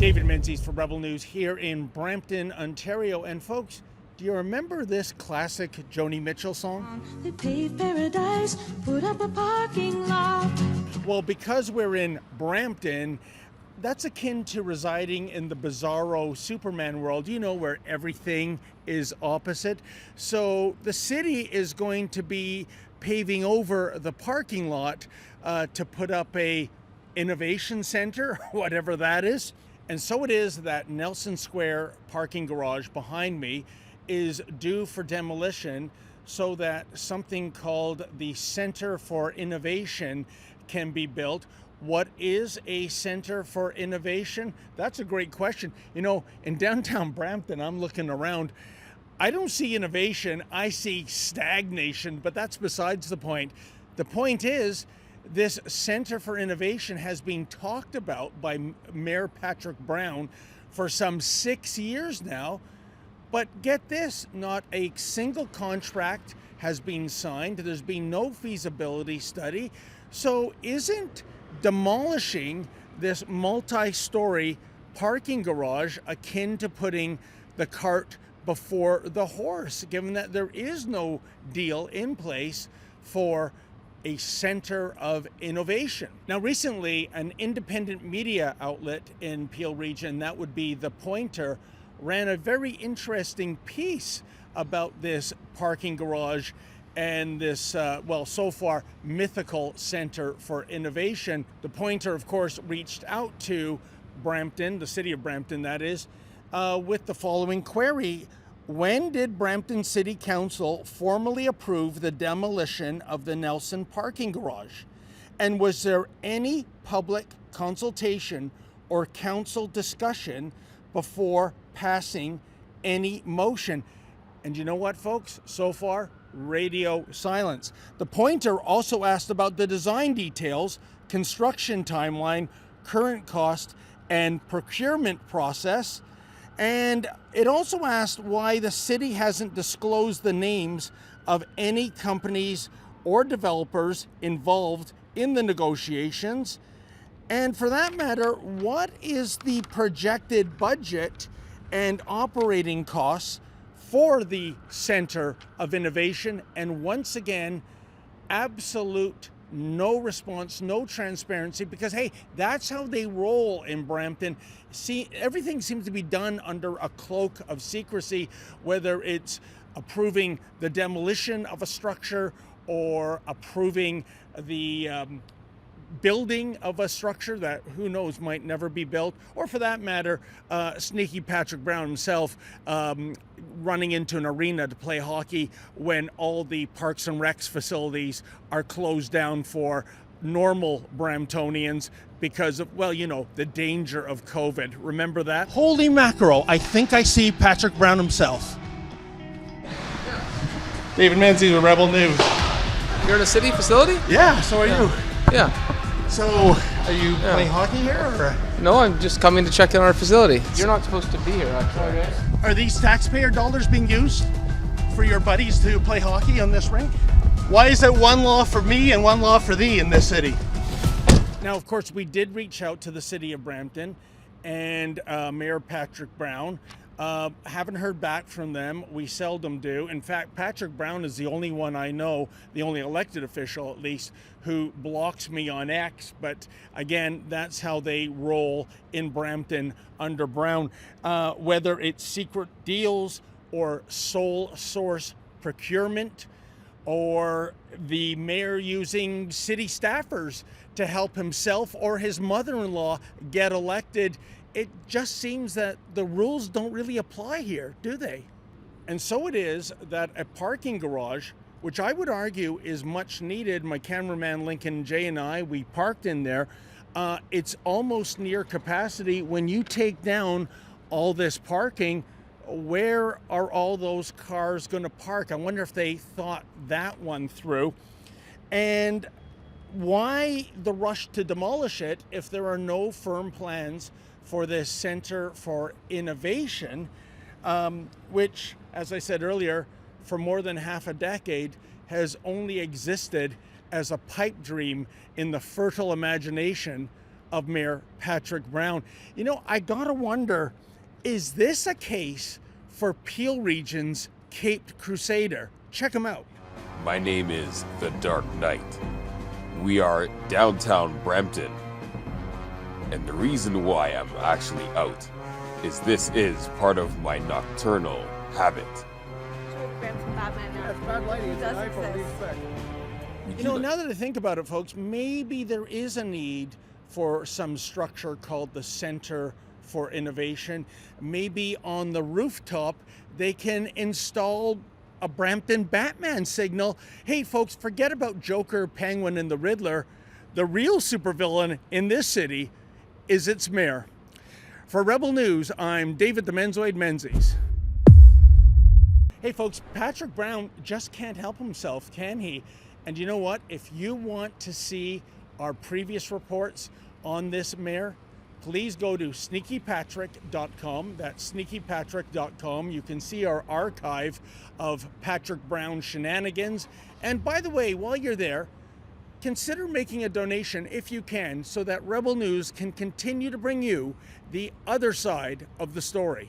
David Menzies for Rebel News here in Brampton, Ontario. And folks, do you remember this classic Joni Mitchell song? They paved paradise, put up a parking lot. Well, because we're in Brampton, that's akin to residing in the bizarro Superman world, where everything is opposite. So the city is going to be paving over the parking lot to put up a innovation center, whatever that is. And so it is that Nelson Square parking garage behind me is due for demolition so that something called the Center for Innovation can be built. What is a Center for Innovation? That's a great question. In downtown Brampton, I'm looking around. I don't see innovation, I see stagnation, but that's besides the point. The point is, this Center for Innovation has been talked about by Mayor Patrick Brown for some 6 years now. But get this, not a single contract has been signed. There's been no feasibility study. So isn't demolishing this multi-story parking garage akin to putting the cart before the horse, given that there is no deal in place for a center of innovation? Now, recently, an independent media outlet in Peel Region, that would be The Pointer, ran a very interesting piece about this parking garage and this, so far, mythical Center for Innovation. The Pointer, of course, reached out to Brampton, the City of Brampton, that is, with the following query. When did Brampton City Council formally approve the demolition of the Nelson parking garage? And was there any public consultation or council discussion before passing any motion? And you know what, folks? So far, radio silence. The Pointer also asked about the design details, construction timeline, current cost, and procurement process. And it also asked why the city hasn't disclosed the names of any companies or developers involved in the negotiations. And for that matter, what is the projected budget and operating costs for the Center of Innovation? And once again, absolute no response, no transparency, because, hey, that's how they roll in Brampton. See, everything seems to be done under a cloak of secrecy, whether it's approving the demolition of a structure or approving the building of a structure that, who knows, might never be built, or for that matter, sneaky Patrick Brown himself running into an arena to play hockey when all the Parks and Recs facilities are closed down for normal Bramptonians because of, the danger of COVID. Remember that? Holy mackerel, I think I see Patrick Brown himself. David Menzies with Rebel News. You're in a city facility? Yeah, so are you. Yeah. So, are you playing hockey here? Or? No, I'm just coming to check in our facility. You're not supposed to be here, actually. Are these taxpayer dollars being used for your buddies to play hockey on this rink? Why is it one law for me and one law for thee in this city? Now, of course, we did reach out to the City of Brampton and Mayor Patrick Brown. Haven't heard back from them. We seldom do. In fact, Patrick Brown is the only one I know, the only elected official at least, who blocks me on X. But again, that's how they roll in Brampton under Brown. Whether it's secret deals or sole source procurement, or the mayor using city staffers to help himself or his mother-in-law get elected, it just seems that the rules don't really apply here, do they? And so it is that a parking garage, which I would argue is much needed, my cameraman Lincoln J and I, we parked in there, it's almost near capacity. When you take down all this parking, where are all those cars going to park? I wonder if they thought that one through. And why the rush to demolish it if there are no firm plans for this Center for Innovation, which, as I said earlier, for more than half a decade has only existed as a pipe dream in the fertile imagination of Mayor Patrick Brown. You know, I gotta wonder, is this a case for Peel Region's Caped Crusader? Check him out. My name is the Dark Knight. We are downtown Brampton. And the reason why I'm actually out is this is part of my nocturnal habit. That's bad lighting. It's an iPhone. What do You know, now that I think about it, folks, maybe there is a need for some structure called the Center for Innovation. Maybe on the rooftop, they can install a Brampton Batman signal. Hey, folks, forget about Joker, Penguin, and the Riddler. The real supervillain in this city is its mayor. For Rebel News, I'm David the Menzoid Menzies. Hey, folks, Patrick Brown just can't help himself, can he? And you know what? If you want to see our previous reports on this mayor, please go to sneakypatrick.com. That's sneakypatrick.com. You can see our archive of Patrick Brown shenanigans. And by the way, while you're there, consider making a donation if you can, so that Rebel News can continue to bring you the other side of the story.